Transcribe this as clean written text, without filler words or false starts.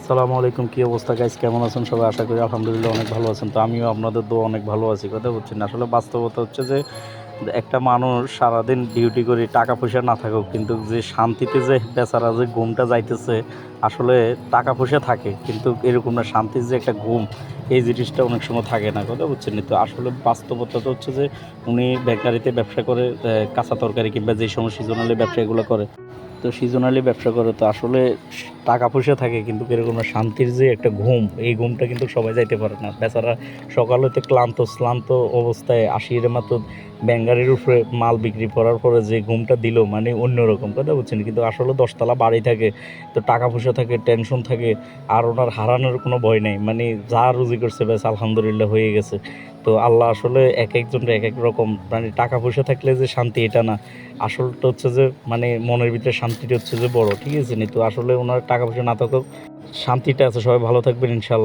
আসসালামু আলাইকুম, কী অবস্থা গাইস? কেমন আছেন সবাই? আশা করি আলহামদুলিল্লাহ অনেক ভালো আছেন। তো আমিও আপনাদের দোয়া অনেক ভালো আছি। কথা বুঝছেন? আসলে বাস্তবতা হচ্ছে যে একটা মানুষ সারাদিন ডিউটি করে টাকা পয়সা না থাকুক, কিন্তু যে শান্তিতে যে বেচারা যে ঘুমটা যাইতেছে, আসলে টাকা পয়সা থাকে কিন্তু এরকম না, শান্তির যে একটা ঘুম এই জিনিসটা অনেক সময় থাকে না। কথা বুঝছেন? তো আসলে বাস্তবতা তো হচ্ছে যে উনি বেকারিতে ব্যবসা করে, কাঁচা তরকারি কিংবা যে সমস্ত সিজনালি ব্যবসা এগুলো করে। তো সিজনালি ব্যবসা করে তো আসলে টাকা পয়সা থাকে কিন্তু এরকম না, শান্তির যে একটা ঘুম এই ঘুমটা কিন্তু সবাই যাইতে পারে না। বেচারা সকাল হইতে ক্লান্ত অবস্থায় আসিয়ে মাত্র ব্যাঙ্গারির উপরে মাল বিক্রি করার পরে যে ঘুমটা দিল, মানে অন্যরকম। কথা বুঝছেন? কিন্তু আসলে 10 তলা বাড়ি থাকে, তো টাকা পয়সা থাকে, টেনশন থাকে, আর ওনার হারানোর কোনো ভয় নেই। মানে যা রুজি করছে ব্যাস আলহামদুলিল্লাহ হয়ে গেছে। তো আল্লাহ আসলে এক একজনের এক এক রকম, মানে টাকা পয়সা থাকলে যে শান্তি এটা না, আসলটা হচ্ছে যে মানে মনের ভিতরে শান্তিটা হচ্ছে যে বড়, ঠিক আছে নি? তো আসলে ওনার টাকা পয়সা না থাকুক, শান্তিটা আছে। সবাই ভালো থাকবেন ইনশাল্লাহ।